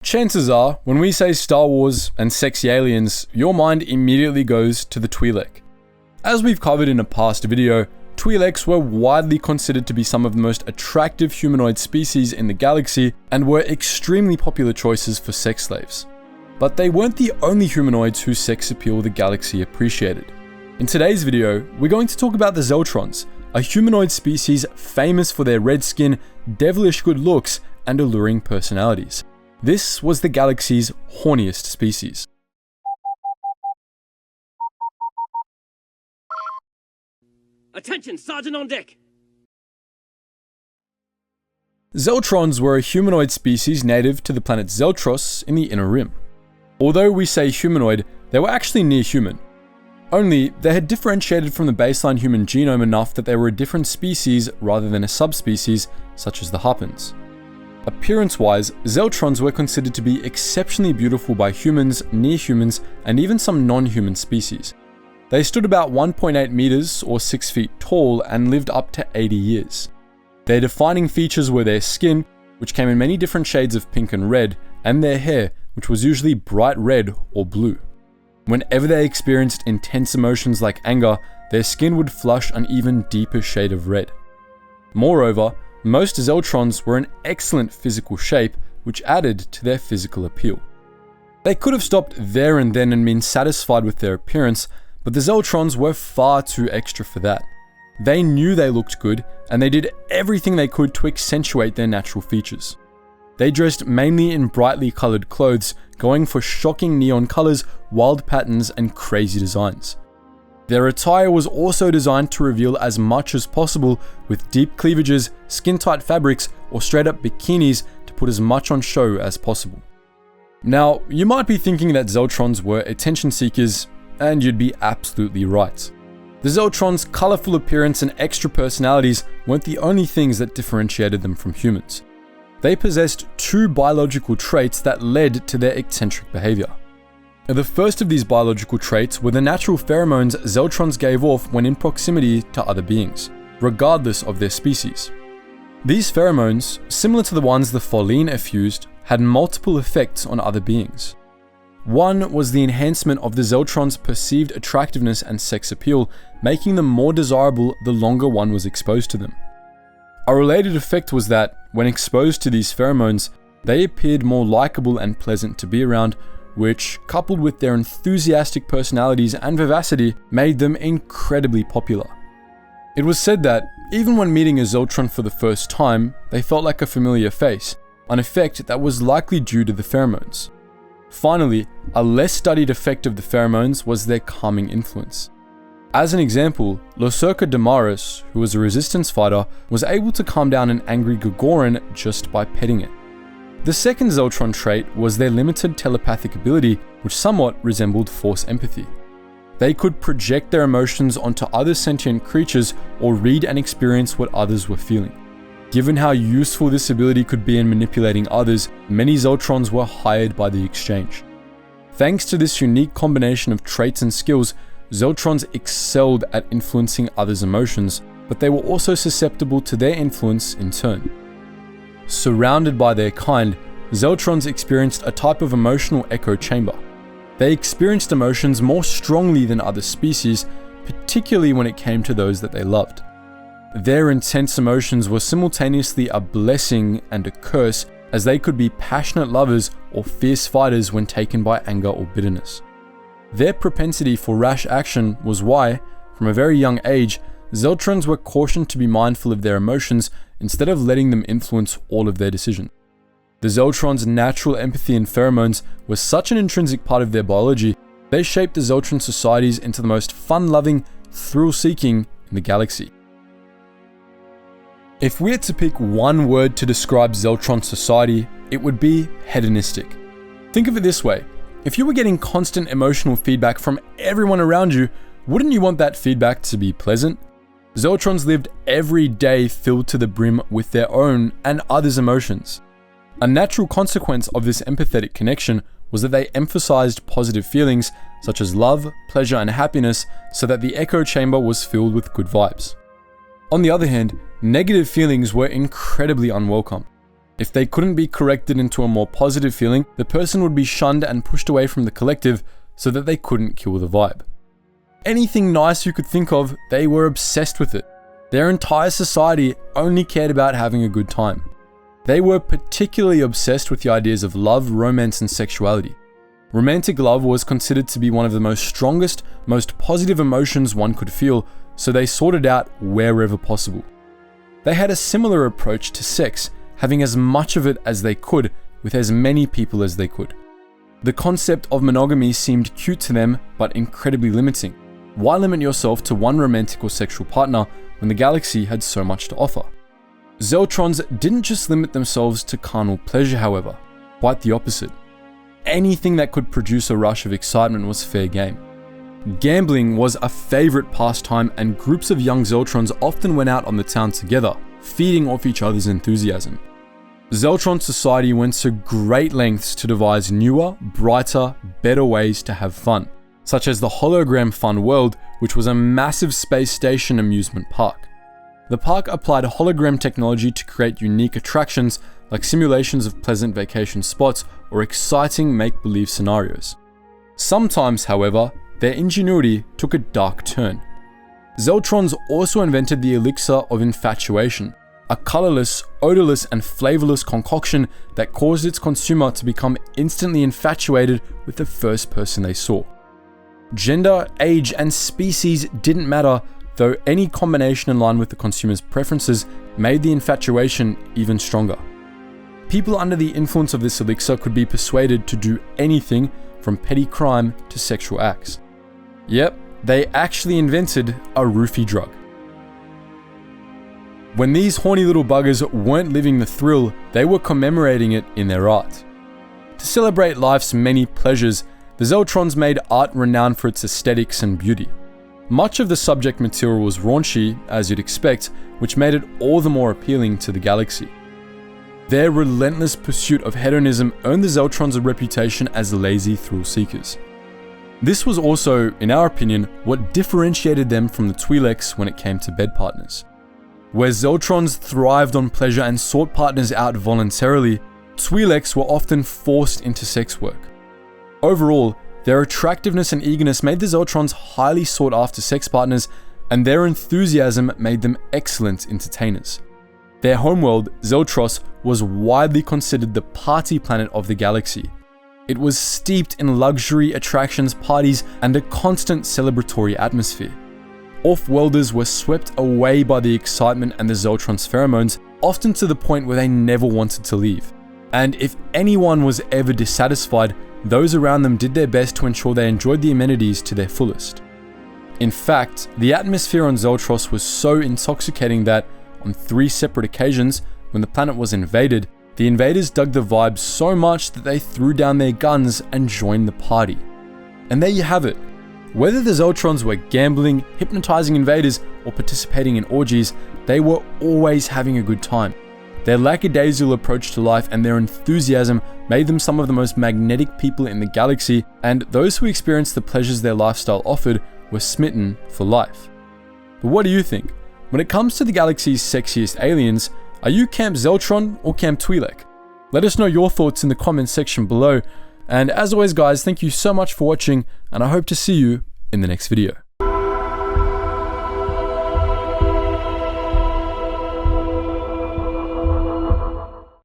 Chances are, when we say Star Wars and sexy aliens, your mind immediately goes to the Twi'leks. As we've covered in a past video, Twi'leks were widely considered to be some of the most attractive humanoid species in the galaxy and were extremely popular choices for sex slaves. But they weren't the only humanoids whose sex appeal the galaxy appreciated. In today's video, we're going to talk about the Zeltrons, a humanoid species famous for their red skin, devilish good looks, and alluring personalities. This was the galaxy's horniest species. Attention, Sergeant on deck! Zeltrons were a humanoid species native to the planet Zeltros in the Inner Rim. Although we say humanoid, they were actually near human. Only, they had differentiated from the baseline human genome enough that they were a different species rather than a subspecies, such as the Harpins. Appearance-wise, Zeltrons were considered to be exceptionally beautiful by humans, near humans, and even some non-human species. They stood about 1.8 meters or 6 feet tall and lived up to 80 years. Their defining features were their skin, which came in many different shades of pink and red, and their hair, which was usually bright red or blue. Whenever they experienced intense emotions like anger, their skin would flush an even deeper shade of red. Moreover, most Zeltrons were in excellent physical shape, which added to their physical appeal. They could have stopped there and then and been satisfied with their appearance, but the Zeltrons were far too extra for that. They knew they looked good, and they did everything they could to accentuate their natural features. They dressed mainly in brightly coloured clothes, going for shocking neon colours, wild patterns, and crazy designs. Their attire was also designed to reveal as much as possible, with deep cleavages, skin-tight fabrics, or straight-up bikinis to put as much on show as possible. Now, you might be thinking that Zeltrons were attention seekers, and you'd be absolutely right. The Zeltrons' colourful appearance and extra personalities weren't the only things that differentiated them from humans. They possessed two biological traits that led to their eccentric behaviour. The first of these biological traits were the natural pheromones Zeltrons gave off when in proximity to other beings, regardless of their species. These pheromones, similar to the ones the Foline effused, had multiple effects on other beings. One was the enhancement of the Zeltrons' perceived attractiveness and sex appeal, making them more desirable the longer one was exposed to them. A related effect was that, when exposed to these pheromones, they appeared more likable and pleasant to be around, which, coupled with their enthusiastic personalities and vivacity, made them incredibly popular. It was said that, even when meeting a Zeltron for the first time, they felt like a familiar face, an effect that was likely due to the pheromones. Finally, a less studied effect of the pheromones was their calming influence. As an example, Lurcerca Damaris, who was a resistance fighter, was able to calm down an angry Gagarin just by petting it. The second Zeltron trait was their limited telepathic ability, which somewhat resembled force empathy. They could project their emotions onto other sentient creatures or read and experience what others were feeling. Given how useful this ability could be in manipulating others, many Zeltrons were hired by the exchange. Thanks to this unique combination of traits and skills, Zeltrons excelled at influencing others' emotions, but they were also susceptible to their influence in turn. Surrounded by their kind, Zeltrons experienced a type of emotional echo chamber. They experienced emotions more strongly than other species, particularly when it came to those that they loved. Their intense emotions were simultaneously a blessing and a curse, as they could be passionate lovers or fierce fighters when taken by anger or bitterness. Their propensity for rash action was why, from a very young age, Zeltrons were cautioned to be mindful of their emotions instead of letting them influence all of their decisions. The Zeltrons' natural empathy and pheromones were such an intrinsic part of their biology, they shaped the Zeltron societies into the most fun-loving, thrill-seeking in the galaxy. If we had to pick one word to describe Zeltron society, it would be hedonistic. Think of it this way. If you were getting constant emotional feedback from everyone around you, wouldn't you want that feedback to be pleasant? Zeltrons lived every day filled to the brim with their own and others' emotions. A natural consequence of this empathetic connection was that they emphasized positive feelings such as love, pleasure, and happiness, so that the echo chamber was filled with good vibes. On the other hand, negative feelings were incredibly unwelcome. If they couldn't be corrected into a more positive feeling, the person would be shunned and pushed away from the collective so that they couldn't kill the vibe. Anything nice you could think of, they were obsessed with it. Their entire society only cared about having a good time. They were particularly obsessed with the ideas of love, romance, and sexuality. Romantic love was considered to be one of the most strongest, most positive emotions one could feel, so they sought it out wherever possible. They had a similar approach to sex, having as much of it as they could, with as many people as they could. The concept of monogamy seemed cute to them, but incredibly limiting. Why limit yourself to one romantic or sexual partner when the galaxy had so much to offer? Zeltrons didn't just limit themselves to carnal pleasure, however, quite the opposite. Anything that could produce a rush of excitement was fair game. Gambling was a favorite pastime, and groups of young Zeltrons often went out on the town together, feeding off each other's enthusiasm. Zeltron society went to great lengths to devise newer, brighter, better ways to have fun, such as the Hologram Fun World, which was a massive space station amusement park. The park applied hologram technology to create unique attractions like simulations of pleasant vacation spots or exciting make-believe scenarios. Sometimes, however, their ingenuity took a dark turn. Zeltrons also invented the elixir of infatuation, a colorless, odorless, and flavorless concoction that caused its consumer to become instantly infatuated with the first person they saw. Gender, age, and species didn't matter, though any combination in line with the consumer's preferences made the infatuation even stronger. People under the influence of this elixir could be persuaded to do anything from petty crime to sexual acts. Yep, they actually invented a roofie drug. When these horny little buggers weren't living the thrill, they were commemorating it in their art. To celebrate life's many pleasures, the Zeltrons made art renowned for its aesthetics and beauty. Much of the subject material was raunchy, as you'd expect, which made it all the more appealing to the galaxy. Their relentless pursuit of hedonism earned the Zeltrons a reputation as lazy thrill seekers. This was also, in our opinion, what differentiated them from the Twi'leks when it came to bed partners. Where Zeltrons thrived on pleasure and sought partners out voluntarily, Twi'leks were often forced into sex work. Overall, their attractiveness and eagerness made the Zeltrons highly sought after sex partners, and their enthusiasm made them excellent entertainers. Their homeworld, Zeltros, was widely considered the party planet of the galaxy. It was steeped in luxury, attractions, parties, and a constant celebratory atmosphere. Off-worlders were swept away by the excitement and the Zeltrons' pheromones, often to the point where they never wanted to leave. And if anyone was ever dissatisfied, those around them did their best to ensure they enjoyed the amenities to their fullest. In fact, the atmosphere on Zeltros was so intoxicating that, on 3 separate occasions, when the planet was invaded, the invaders dug the vibe so much that they threw down their guns and joined the party. And there you have it. Whether the Zeltrons were gambling, hypnotizing invaders, or participating in orgies, they were always having a good time. Their lackadaisical approach to life and their enthusiasm made them some of the most magnetic people in the galaxy, and those who experienced the pleasures their lifestyle offered were smitten for life. But what do you think? When it comes to the galaxy's sexiest aliens, are you Camp Zeltron or Camp Twi'lek? Let us know your thoughts in the comments section below, and as always guys, thank you so much for watching, and I hope to see you in the next video.